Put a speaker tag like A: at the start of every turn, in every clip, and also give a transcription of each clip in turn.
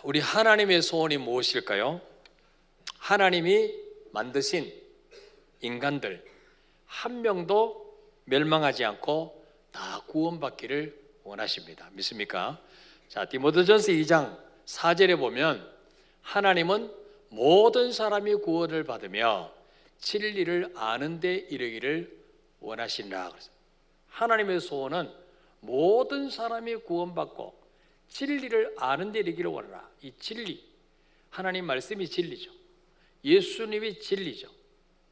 A: 우리 하나님의 소원이 무엇일까요? 하나님이 만드신 인간들 한 명도 멸망하지 않고 다 구원받기를 원하십니다. 믿습니까? 자, 디모데전서 2장 4절에 보면 하나님은 모든 사람이 구원을 받으며 진리를 아는 데 이르기를 원하신다. 하나님의 소원은 모든 사람이 구원받고 진리를 아는 데 이르기를 원하라. 이 진리, 하나님 말씀이 진리죠. 예수님이 진리죠.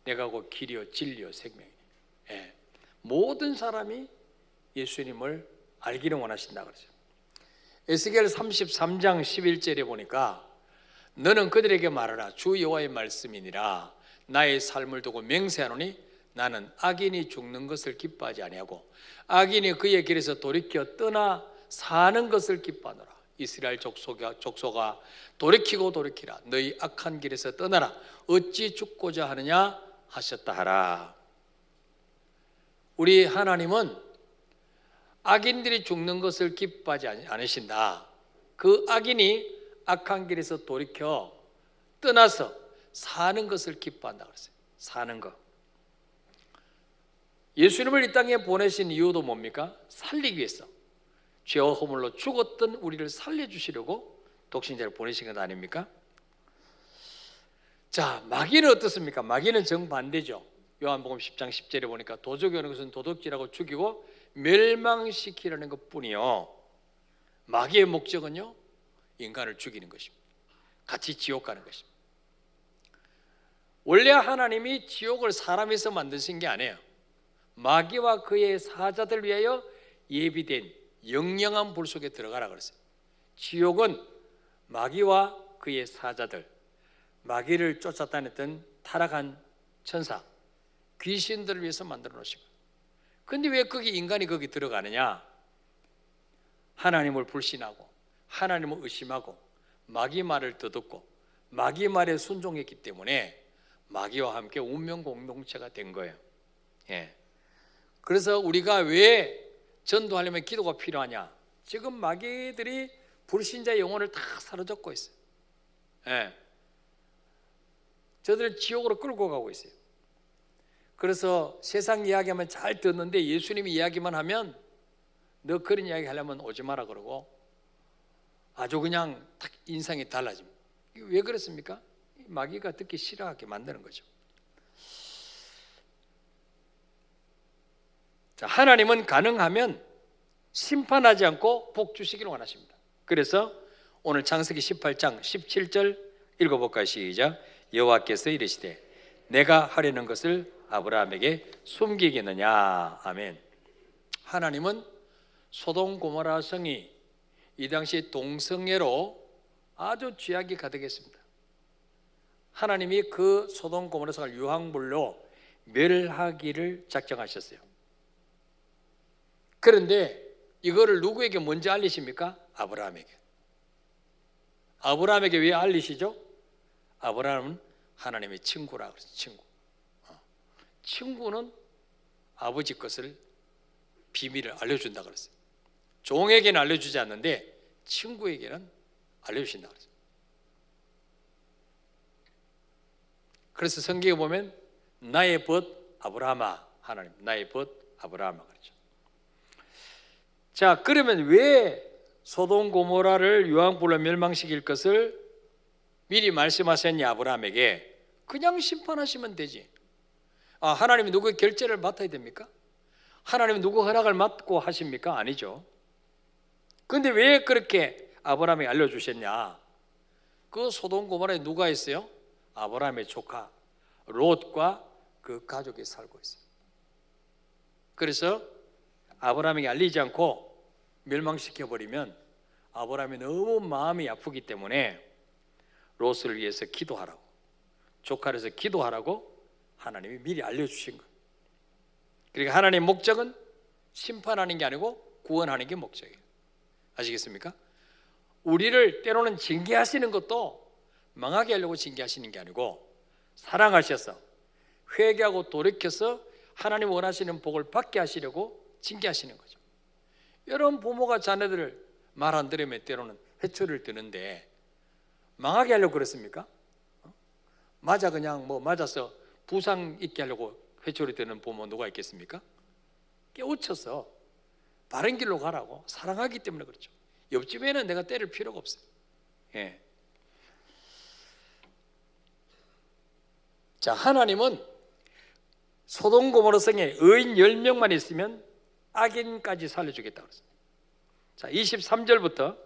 A: 내가 곧 길이요 진리요 생명이니. 예. 모든 사람이 예수님을 알기를 원하신다 그러죠. 에스겔 33장 11절에 보니까 너는 그들에게 말하라. 주 여호와의 말씀이니라. 나의 삶을 두고 맹세하노니 나는 악인이 죽는 것을 기뻐하지 아니하고 악인이 그의 길에서 돌이켜 떠나 사는 것을 기뻐하노라. 이스라엘 족속아 돌이키고 돌이키라. 너희 악한 길에서 떠나라. 어찌 죽고자 하느냐 하셨다 하라. 우리 하나님은 악인들이 죽는 것을 기뻐하지 않으신다. 그 악인이 악한 길에서 돌이켜 떠나서 사는 것을 기뻐한다 그랬어요. 사는 것. 예수님을 이 땅에 보내신 이유도 뭡니까? 살리기 위해서. 죄와 허물로 죽었던 우리를 살려주시려고 독신자를 보내신 것 아닙니까? 자, 마귀는 어떻습니까? 마귀는 정반대죠. 요한복음 10장 10절에 보니까 도적이 오는 것은 도둑질하고 죽이고 멸망시키려는 것뿐이요. 마귀의 목적은요, 인간을 죽이는 것입니다. 같이 지옥 가는 것입니다. 원래 하나님이 지옥을 사람에서 만드신 게 아니에요. 마귀와 그의 사자들 위하여 예비된 영영한 불 속에 들어가라 그랬어요. 지옥은 마귀와 그의 사자들, 마귀를 쫓아다녔던 타락한 천사, 귀신들을 위해서 만들어 놓으신 거예요. 근데 왜 인간이 거기 들어가느냐? 하나님을 불신하고 하나님을 의심하고 마귀 말을 듣고 마귀 말에 순종했기 때문에 마귀와 함께 운명 공동체가 된 거예요. 예. 그래서 우리가 왜 전도하려면 기도가 필요하냐? 지금 마귀들이 불신자의 영혼을 다 사로잡고 있어요. 예. 저들을 지옥으로 끌고 가고 있어요. 그래서 세상 이야기하면 잘 듣는데 예수님이 이야기만 하면 너 그런 이야기 하려면 오지 마라 그러고 아주 그냥 딱 인상이 달라집니다. 왜 그렇습니까? 마귀가 듣기 싫어하게 만드는 거죠. 자, 하나님은 가능하면 심판하지 않고 복 주시기를 원하십니다. 그래서 오늘 창세기 18장 17절 읽어볼까요? 시작. 여호와께서 이르시되 내가 하려는 것을 아브라함에게 숨기겠느냐. 아멘. 하나님은 소돔 고모라 성이 이 당시 동성애로 아주 죄악이 가득했습니다. 하나님이 그 소돔 고모라 성을 유황불로 멸하기를 작정하셨어요. 그런데 이거를 누구에게 먼저 알리십니까? 아브라함에게. 아브라함에게 왜 알리시죠? 아브라함은 하나님의 친구라 그랬어요. 친구. 친구는 아버지 것을 비밀을 알려준다 그랬어요. 종에게는 알려주지 않는데 친구에게는 알려주신다 그랬어요. 그래서 성경에 보면 나의 벗 아브라함아, 하나님 나의 벗 아브라함아 그렇죠. 자, 그러면 왜 소돔 고모라를 유황불로 멸망시킬 것을 미리 말씀하셨냐? 아브라함에게. 그냥 심판하시면 되지. 아, 하나님이 누구의 결제를 맡아야 됩니까? 하나님이 누구 허락을 맡고 하십니까? 아니죠. 그런데 왜 그렇게 아브라함에게 알려주셨냐? 그 소돔 고모라에 누가 있어요? 아브라함의 조카 롯과 그 가족이 살고 있어요. 그래서 아브라함에게 알리지 않고 멸망시켜버리면 아브라함이 너무 마음이 아프기 때문에 롯을 위해서 기도하라고, 조카를 위해서 기도하라고 하나님이 미리 알려주신 거예요. 그러니까 하나님의 목적은 심판하는 게 아니고 구원하는 게 목적이에요. 아시겠습니까? 우리를 때로는 징계하시는 것도 망하게 하려고 징계하시는 게 아니고 사랑하셔서 회개하고 돌이켜서 하나님 원하시는 복을 받게 하시려고 징계하시는 거죠. 여러분 부모가 자녀들을 말 안 들으면 때로는 회초리를 드는데 망하게 하려고 그랬습니까? 맞아 그냥 뭐 맞아서 부상 있게 하려고 회초리 드는 부모 누가 있겠습니까? 깨우쳐서 바른 길로 가라고 사랑하기 때문에 그렇죠. 옆집에는 내가 때릴 필요가 없어요. 예. 자, 하나님은 소돔 고모라 성에 의인 10명만 있으면 악인까지 살려주겠다고 그랬습니다. 자, 23절부터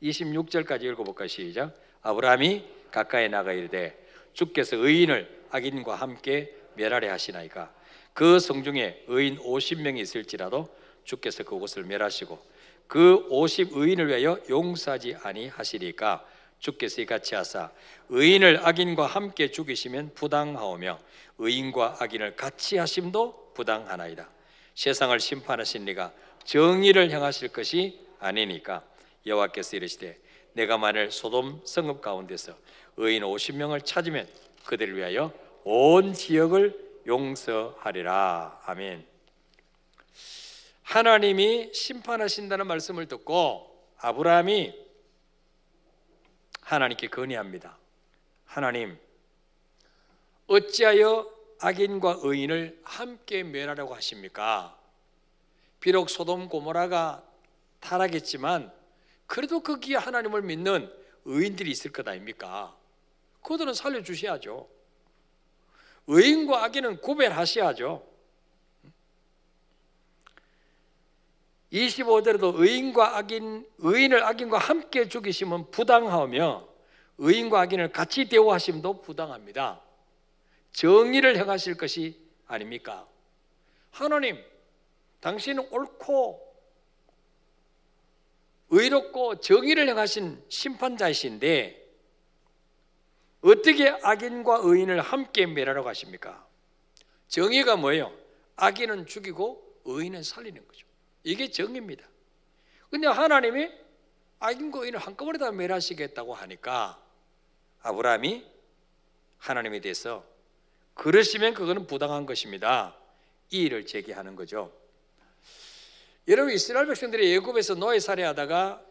A: 26절까지 읽어볼까요? 시작. 아브라함이 가까이 나가 이르되 주께서 의인을 악인과 함께 멸하려 하시나이까 그 성중에 의인 50명이 있을지라도 주께서 그곳을 멸하시고 그 50 의인을 위하여 용서하지 아니하시리까 주께서 이같이 하사 의인을 악인과 함께 죽이시면 부당하오며 의인과 악인을 같이 하심도 부당하나이다. 세상을 심판하신 이가 정의를 행하실 것이 아니니까 여호와께서 이르시되 내가 만일 소돔 성읍 가운데서 의인 50명을 찾으면 그들을 위하여 온 지역을 용서하리라. 아멘. 하나님이 심판하신다는 말씀을 듣고 아브라함이 하나님께 건의합니다. 하나님, 어찌하여 악인과 의인을 함께 멸하려고 하십니까? 비록 소돔 고모라가 타락했지만 그래도 거기에 하나님을 믿는 의인들이 있을 것 아닙니까? 그들은 살려주셔야죠. 의인과 악인은 구별하셔야죠. 25절에도 의인을 악인과 함께 죽이시면 부당하며 의인과 악인을 같이 대우하심도 부당합니다. 정의를 행하실 것이 아닙니까? 하나님, 당신은 옳고 의롭고 정의를 행하신 심판자이신데 어떻게 악인과 의인을 함께 멸하라고 하십니까? 정의가 뭐예요? 악인은 죽이고 의인은 살리는 거죠. 이게 정의입니다. 근데 하나님이 악인과 의인을 한꺼번에 다 멸하시겠다고 하니까 아브라함이 하나님에 대해서 그러시면 그거는 부당한 것입니다. 이의를 제기하는 거죠. 여러분, 이스라엘 백성들이 애굽에서 노예 살해하다가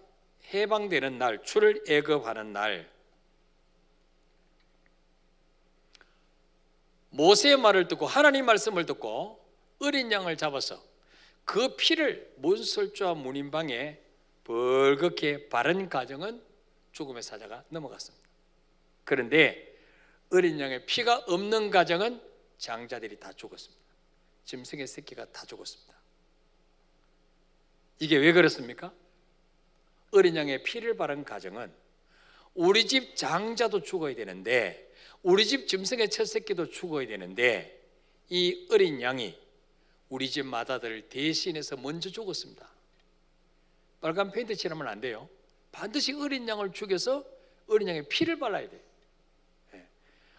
A: 해방되는 날, 출애굽하는 날, 모세의 말을 듣고 하나님 말씀을 듣고 어린 양을 잡아서 그 피를 문설주와 문인방에 벌겋게 바른 가정은 죽음의 사자가 넘어갔습니다. 그런데 어린 양의 피가 없는 가정은 장자들이 다 죽었습니다. 짐승의 새끼가 다 죽었습니다. 이게 왜 그렇습니까? 어린 양의 피를 바른 가정은 우리 집 장자도 죽어야 되는데 우리 집 짐승의 첫 새끼도 죽어야 되는데 이 어린 양이 우리 집 맏아들을 대신해서 먼저 죽었습니다. 빨간 페인트 칠하면 안 돼요. 반드시 어린 양을 죽여서 어린 양의 피를 발라야 돼요.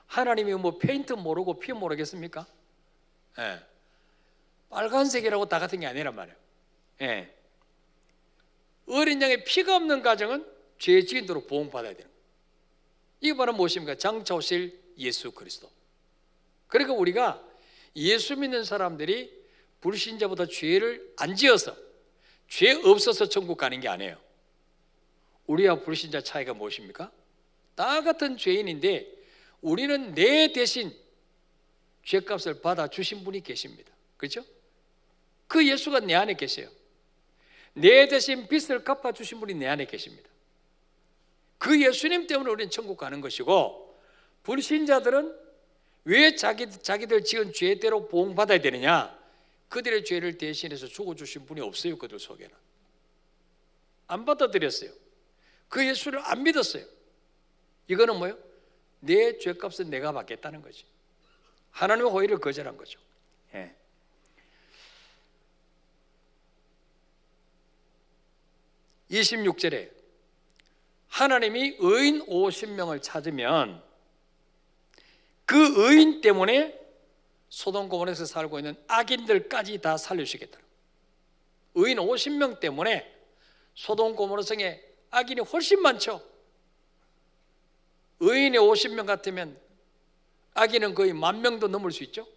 A: 하나님이 뭐 페인트 모르고 피 모르겠습니까? 빨간색이라고 다 같은 게 아니란 말이에요. 어린 양의 피가 없는 가정은 죄 지은대로 보응받아야 되는 거예요. 이게 바로 무엇입니까? 장차 오실 예수 그리스도. 그러니까 우리가 예수 믿는 사람들이 불신자보다 죄를 안 지어서 죄 없어서 천국 가는 게 아니에요. 우리와 불신자 차이가 무엇입니까? 다 같은 죄인인데 우리는 내 대신 죄값을 받아 주신 분이 계십니다. 그렇죠? 그 예수가 내 안에 계세요. 내 대신 빚을 갚아 주신 분이 내 안에 계십니다. 그 예수님 때문에 우리는 천국 가는 것이고 불신자들은 왜 자기들 지은 죄대로 보응받아야 되느냐? 그들의 죄를 대신해서 죽어주신 분이 없어요. 그들 속에는 안 받아들였어요. 그 예수를 안 믿었어요. 이거는 뭐예요? 내 죄값은 내가 받겠다는 거지. 하나님의 호의를 거절한 거죠. 26절에 하나님이 의인 50명을 찾으면 그 의인 때문에 소돔 고모라에서 살고 있는 악인들까지 다 살려주시겠다. 의인 50명 때문에 소돔 고모라 성에 악인이 훨씬 많죠. 의인이 50명 같으면 악인은 거의 10,000명도 넘을 수 있죠.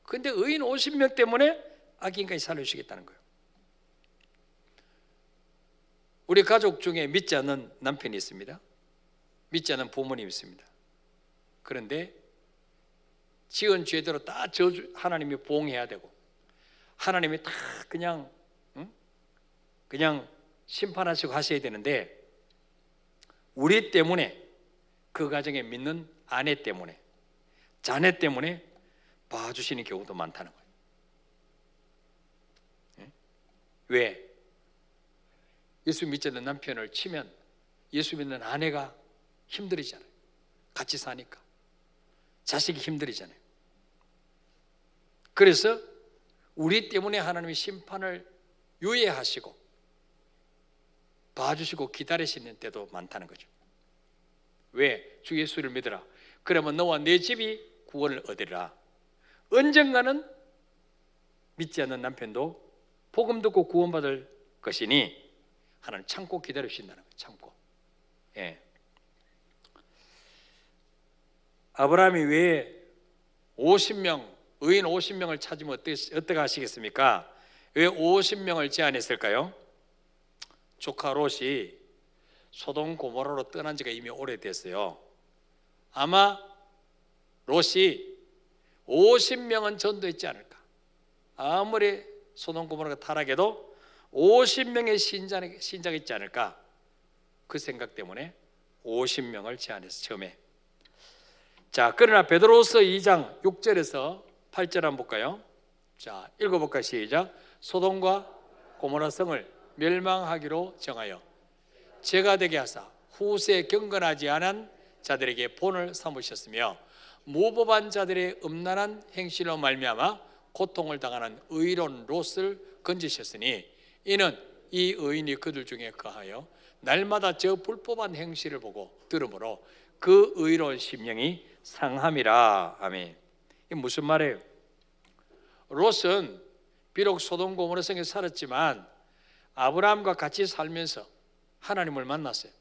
A: 그런데 의인 50명 때문에 악인까지 살려주시겠다는 거예요. 우리 가족 중에 믿지 않는 남편이 있습니다. 믿지 않는 부모님이 있습니다. 그런데 지은 죄대로 다 하나님이 보응해야 되고 하나님이 다 그냥 그냥 심판하시고 하셔야 되는데 우리 때문에 그 가정에 믿는 아내 때문에 자녀 때문에 봐주시는 경우도 많다는 거예요. 왜? 예수 믿지 않는 남편을 치면 예수 믿는 아내가 힘들이잖아요. 같이 사니까 자식이 힘들이잖아요. 그래서 우리 때문에 하나님이 심판을 유예하시고 봐주시고 기다리시는 때도 많다는 거죠. 왜? 주 예수를 믿으라. 그러면 너와 내 집이 구원을 얻으리라. 언젠가는 믿지 않는 남편도 복음 듣고 구원받을 것이니 하나님 참고 기다리신다는 거예요. 참고. 예. 아브라함이 왜 50명, 의인 50명을 찾으면 어떻게 하시겠습니까? 왜 50명을 제안했을까요? 조카 롯이 소돔 고모라로 떠난 지가 이미 오래됐어요. 아마 롯이 50명은 전도했지 않을까. 아무리 소돔 고모라가 타락해도 50명의 신자가 있지 않을까. 그 생각 때문에 50명을 제안했어요. 처음에. 자, 그러나 베드로후서 2장 6절에서 8절 한번 볼까요? 자, 읽어볼까요? 시작. 소돔과 고모라 성을 멸망하기로 정하여 죄가 되게 하사 후세 경건하지 않은 자들에게 본을 삼으셨으며 무법한 자들의 음란한 행실로 말미암아 고통을 당하는 의로운 롯을 건지셨으니 이는 이 의인이 그들 중에 거하여 날마다 저 불법한 행실을 보고 들으므로 그 의로운 심령이 상함이라. 아멘. 이게 무슨 말이에요? 롯은 비록 소돔 고모라 성에 살았지만 아브라함과 같이 살면서 하나님을 만났어요.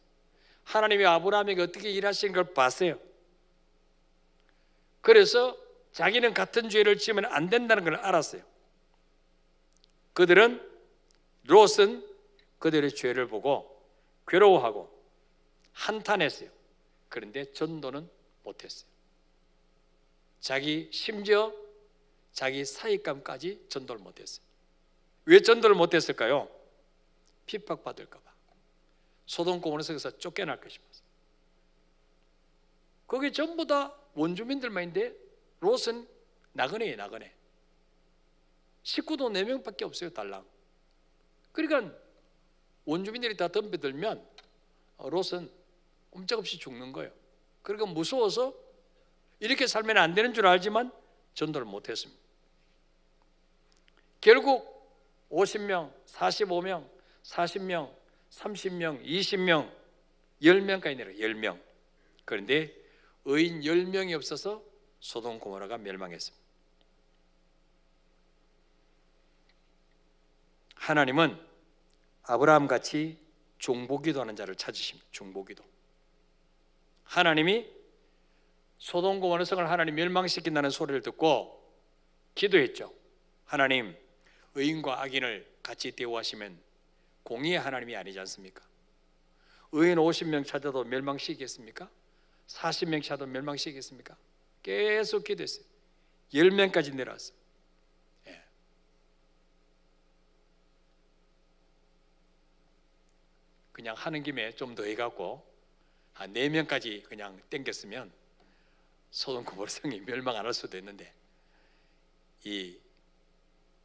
A: 하나님이 아브라함에게 어떻게 일하시는 걸 봤어요. 그래서 자기는 같은 죄를 지으면 안 된다는 걸 알았어요. 롯은 그들의 죄를 보고 괴로워하고 한탄했어요. 그런데 전도는 못했어요. 심지어 자기 사익감까지 전도를 못했어요. 왜 전도를 못했을까요? 핍박받을까 봐. 소돔 고모라 성에서 쫓겨날까 싶었어요. 거기 전부 다 원주민들만인데 롯은 나그네예요. 나그네. 식구도 4명밖에 없어요. 달랑. 그러니까 원주민들이 다 덤벼들면 롯은 꼼짝없이 죽는 거예요. 그러니까 무서워서 이렇게 살면 안 되는 줄 알지만 전도를 못했습니다. 결국 50명, 45명, 40명, 30명, 20명, 10명까지 내려요. 10명. 그런데 의인 10명이 없어서 소돔 고모라가 멸망했습니다. 하나님은 아브라함같이 중보기도 하는 자를 찾으십니다. 중보기도. 하나님이 소돔 고모라 성을 하나님 멸망시킨다는 소리를 듣고 기도했죠. 하나님, 의인과 악인을 같이 대우하시면 공의의 하나님이 아니지 않습니까? 의인 50명 찾아도 멸망시키겠습니까? 40명 찾아도 멸망시키겠습니까? 계속 기도했어요. 10명까지 내려왔어요. 예. 그냥 하는 김에 좀 더 해갖고 한 4명까지 그냥 땡겼으면 소돔 고모라 성이 멸망 안 할 수도 있는데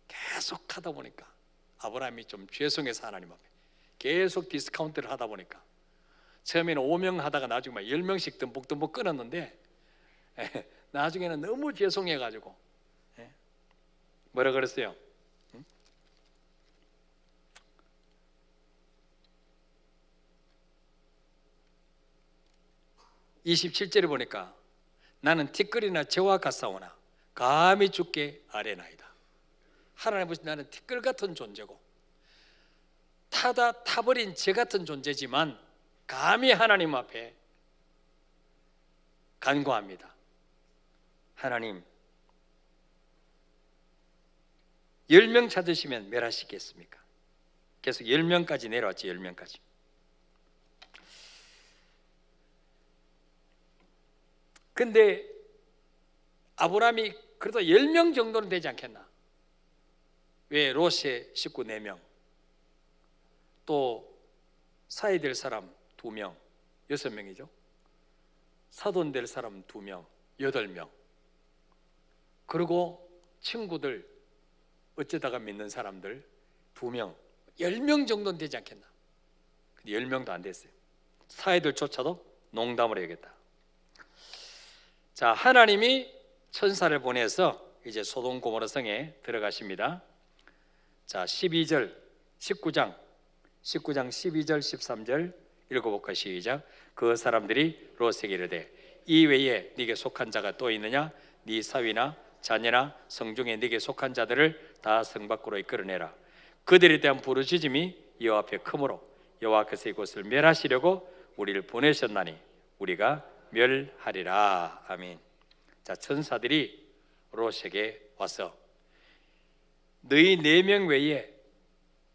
A: 계속 하다 보니까 아브라함이 좀 죄송해서 하나님 앞에 계속 디스카운트를 하다 보니까 처음에는 5명 하다가 나중에 10명씩 듬뿍듬뿍 끊었는데 나중에는 너무 죄송해가지고 뭐라 그랬어요? 27절에 보니까 나는 티끌이나 재와 같사오나 감히 주께 아뢰나이다. 하나님 보시 나는 티끌 같은 존재고 타버린 재 같은 존재지만 감히 하나님 앞에 간구합니다. 하나님, 10명 찾으시면 멸하시겠습니까? 계속 10명까지 내려왔지. 10명까지. 근데 아브라함이 그래도 10명 정도는 되지 않겠나? 왜? 롯의 식구 4명, 또 사이 될 사람 2명, 6명이죠. 사돈 될 사람 2명, 8명. 그리고 친구들, 어쩌다가 믿는 사람들 2명, 10명 정도는 되지 않겠나? 근데 10명도 안 됐어요. 사이들조차도 농담을 해야겠다. 자, 하나님이 천사를 보내서 이제 소돔 고모라 성에 들어가십니다. 자, 19장 12절 13절 읽어볼까? 시작. 그 사람들이 롯에게 이르되 이 외에 네게 속한 자가 또 있느냐? 네 사위나 자녀나 성중에 네게 속한 자들을 다 성 밖으로 이끌어내라. 그들에 대한 부르짖음이 여호와 앞에 크므로 여호와께서 이곳을 멸하시려고 우리를 보내셨나니 우리가 멸하리라. 아멘. 자, 천사들이 롯에게 와서 너희 4명 외에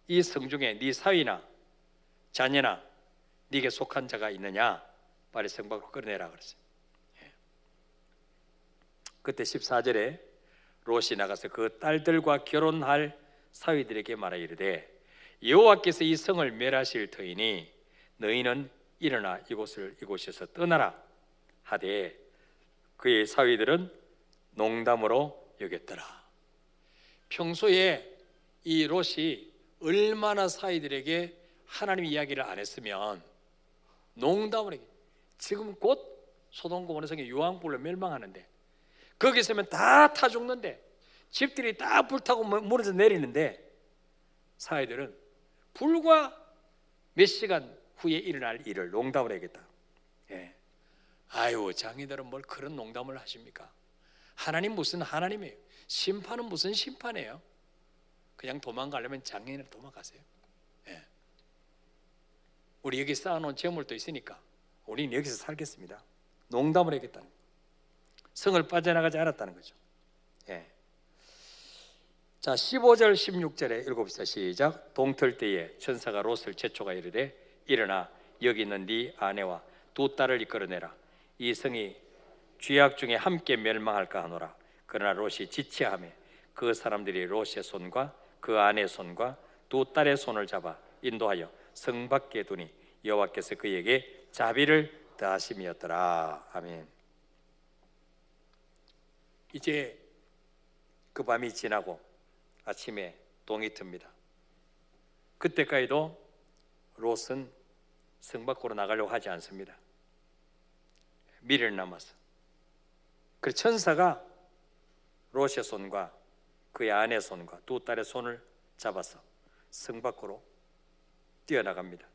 A: 이 성중에 네 사위나 자녀나 네게 속한 자가 있느냐? 빨리 성 밖으로 끌어내라 그랬어요. 그때 14절에 롯이 나가서 그 딸들과 결혼할 사위들에게 말하 이르되 여호와께서 이 성을 멸하실 터이니 너희는 일어나 이곳에서 떠나라 하되 그의 사위들은 농담으로 여겼더라. 평소에 이 롯이 얼마나 사위들에게 하나님 이야기를 안 했으면 농담을 했겠어요. 지금 곧 소돔 고모라 성이 유황불로 멸망하는데 거기 있으면 다 타 죽는데 집들이 다 불타고 무너져 내리는데 사위들은 불과 몇 시간 후에 일어날 일을 농담을 하겠다. 예. 아유, 장인들은 뭘 그런 농담을 하십니까? 하나님 무슨 하나님이에요? 심판은 무슨 심판이에요? 그냥 도망가려면 장인을 도망가세요. 예. 우리 여기 쌓아놓은 재물도 있으니까 우리는 여기서 살겠습니다. 농담을 하겠다는 거예요. 성을 빠져나가지 않았다는 거죠. 예. 자, 15절 16절에 읽어봅시다. 시작. 동틀 때에 천사가 롯을 재촉하 이르되 일어나 여기 있는 네 아내와 2 딸을 이끌어내라. 이 성이 죄악 중에 함께 멸망할까 하노라. 그러나 롯이 지체하며 그 사람들이 롯의 손과 그 아내의 손과 2 딸의 손을 잡아 인도하여 성 밖에 두니 여호와께서 그에게 자비를 더하심이었더라. 아멘. 이제 그 밤이 지나고 아침에 동이 틉니다. 그때까지도 롯은 성 밖으로 나가려고 하지 않습니다. 미래를 남아서. 그래서 천사가 롯의 손과 그의 아내의 손과 2 딸의 손을 잡아서 성 밖으로 뛰어나갑니다.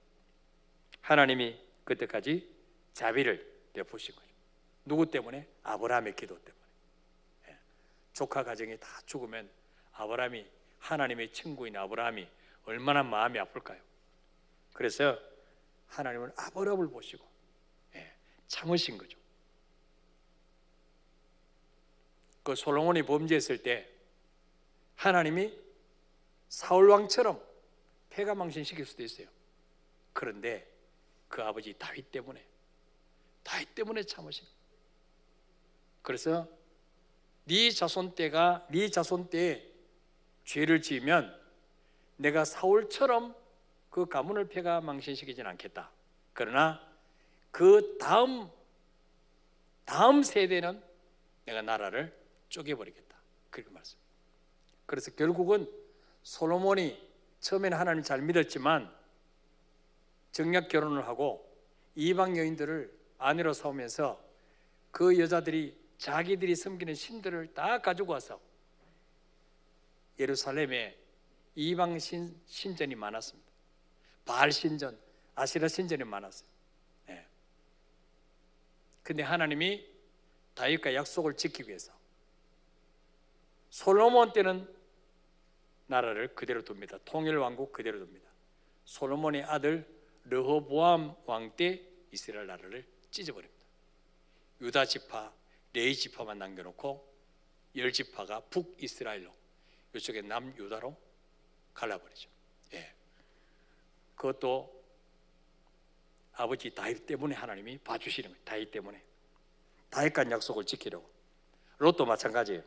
A: 하나님이 그때까지 자비를 베푸신 거죠. 누구 때문에? 아브라함의 기도 때문에. 조카 가정이 다 죽으면 아브라함이, 하나님의 친구인 아브라함이 얼마나 마음이 아플까요? 그래서 하나님은 아브라함을 보시고 참으신 거죠. 그 솔로몬이 범죄했을 때 하나님이 사울 왕처럼 패가 망신시킬 수도 있어요. 그런데 그 아버지 다윗 때문에 참으신 거예요. 그래서 네 자손 때에 죄를 지으면 내가 사울처럼 그 가문을 패가 망신시키진 않겠다. 그러나 그 다음 세대는 내가 나라를 쪼개버리겠다. 그렇게 말씀. 그래서 결국은 솔로몬이 처음에는 하나님 잘 믿었지만 정략 결혼을 하고 이방 여인들을 아내로 삼으면서 그 여자들이 자기들이 섬기는 신들을 다 가지고 와서 예루살렘에 이방 신전이 많았습니다. 바알 신전, 아시라 신전이 많았어요. 근데 하나님이 다윗과 약속을 지키기 위해서 솔로몬 때는 나라를 그대로 둡니다. 통일 왕국 그대로 둡니다. 솔로몬의 아들 르호보암 왕 때 이스라엘 나라를 찢어버립니다. 유다 지파, 레위 지파만 남겨놓고 10지파가 북이스라엘로, 이쪽에 남유다로 갈라버리죠. 그것도 아버지 다윗 때문에 하나님이 봐주시는 거예요. 다윗 때문에. 다했간 약속을 지키려고. 롯도 마찬가지예요.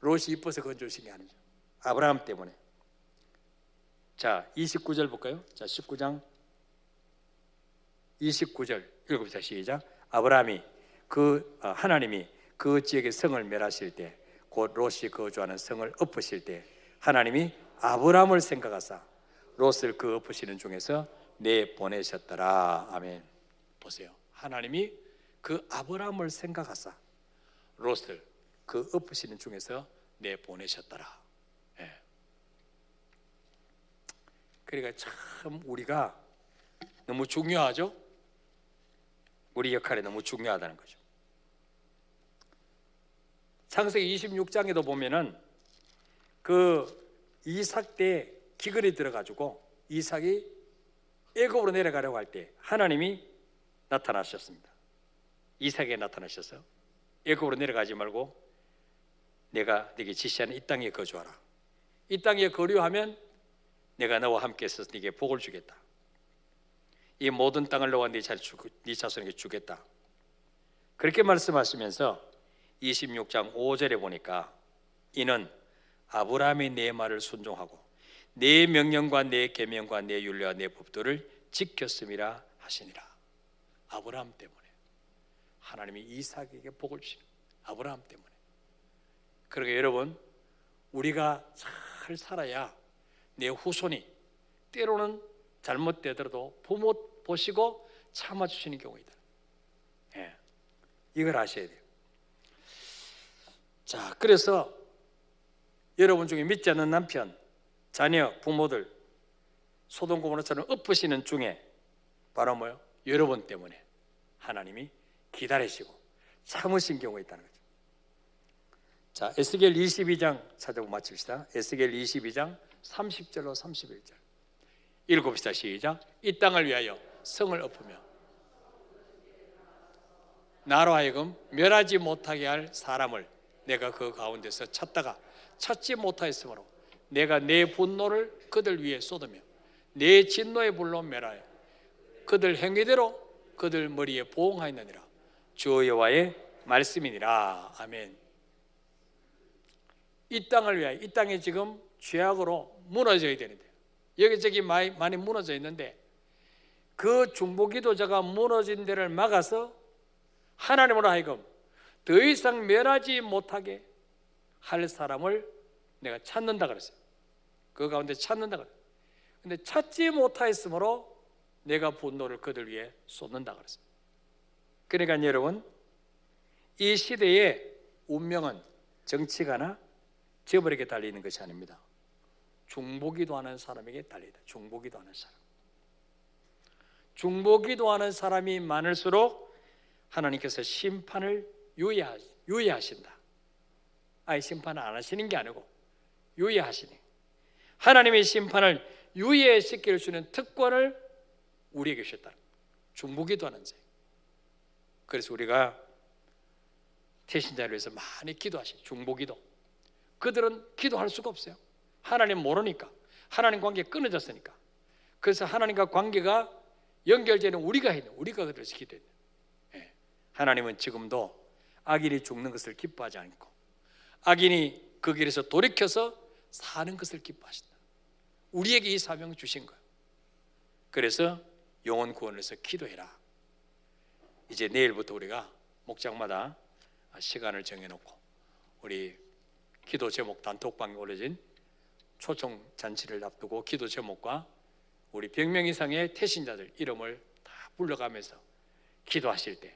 A: 롯이 이뻐서 건져주신 게 아니죠. 아브라함 때문에. 자, 29절 볼까요? 자, 19장 29절 읽읍시다. 시작. 아브라함이 하나님이 그 지역의 성을 멸하실 때, 곧 롯이 거주하는 성을 엎으실 때, 하나님이 아브라함을 생각하사 롯을 그 엎으시는 중에서 내보내셨더라. 아멘. 보세요. 하나님이 그 아브라함을 생각하사 롯을 그 엎으시는 중에서 내보내셨더라. 예. 그러니까 참 우리가 너무 중요하죠. 우리 역할이 너무 중요하다는 거죠. 창세기 26장에도 보면은 그 이삭 때 기근이 들어가지고 이삭이 애굽으로 내려가려고 할 때 하나님이 나타나셨습니다. 이삭에게 나타나셔서 애굽으로 내려가지 말고 내가 네게 지시하는 이 땅에 거주하라. 이 땅에 거류하면 내가 너와 함께 있어서 네게 복을 주겠다. 이 모든 땅을 너와 네 자손에게 주겠다. 그렇게 말씀하시면서 26장 5절에 보니까 이는 아브라함이 내 말을 순종하고 내 명령과 내 계명과 내 율례와 내 법도를 지켰음이라 하시니라. 아브라함 때문에 하나님이 이삭에게 복을 주시는 아브라함 때문에. 그러니까 여러분, 우리가 잘 살아야 내 후손이 때로는 잘못되더라도 부모 보시고 참아주시는 경우가 있다. 예, 이걸 아셔야 돼요. 자, 그래서 여러분 중에 믿지 않는 남편, 자녀, 부모들 소돔 고모라처럼 엎으시는 중에 바로 뭐요? 여러분 때문에 하나님이 기다리시고 참으신 경우가 있다는 거죠. 자, 에스겔 22장 찾아보고 마칩시다. 에스겔 22장 30절로 31절 읽읍시다. 시작. 이 땅을 위하여 성을 엎으며 나로 하여금 멸하지 못하게 할 사람을 내가 그 가운데서 찾다가 찾지 못하였으므로 내가 내 분노를 그들 위에 쏟으며 내 진노의 불로 멸하여 그들 행위대로 그들 머리에 보응하였느니라. 주 여호와의 말씀이니라. 아멘. 이 땅을 위하여, 이 땅에 지금 죄악으로 무너져야 되는데 여기저기 많이 무너져 있는데 그 중보기도자가 무너진 데를 막아서 하나님으로 하여금 더 이상 멸하지 못하게 할 사람을 내가 찾는다 그랬어요. 그 가운데 찾는다 그랬어요. 근데 찾지 못하였으므로 내가 분노를 그들 위해 쏟는다 그랬어요. 그러니까 여러분, 이 시대의 운명은 정치가나 재벌에게 달리는 것이 아닙니다. 중보기도 하는 사람에게 달리다. 중보기도 하는 사람. 중보기도 하는 사람이 많을수록 하나님께서 심판을 유예하신다. 아예 심판을 안 하시는 게 아니고 유예하시네. 하나님의 심판을 유예시킬 수 있는 특권을 우리에게 주셨다. 중보기도 하는 자. 그래서 우리가 태신자를 위해서 많이 기도하시죠. 중보기도. 그들은 기도할 수가 없어요. 하나님 모르니까. 하나님 관계 끊어졌으니까. 그래서 하나님과 관계가 연결되는 우리가 해야 돼요. 우리가 그들을 기도해야 돼요. 예. 하나님은 지금도 악인이 죽는 것을 기뻐하지 않고 악인이 그 길에서 돌이켜서 사는 것을 기뻐하신다. 우리에게 이 사명을 주신 거예요. 그래서 영혼 구원을 위해서 기도해라. 이제 내일부터 우리가 목장마다 시간을 정해놓고 우리 기도 제목 단톡방에 올려진 초청 잔치를 앞두고 기도 제목과 우리 100명 이상의 태신자들 이름을 다 불러가면서 기도하실 때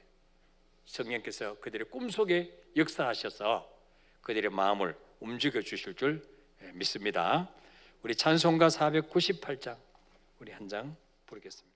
A: 성령께서 그들의 꿈속에 역사하셔서 그들의 마음을 움직여 주실 줄 믿습니다. 우리 찬송가 498장 우리 한 장 부르겠습니다.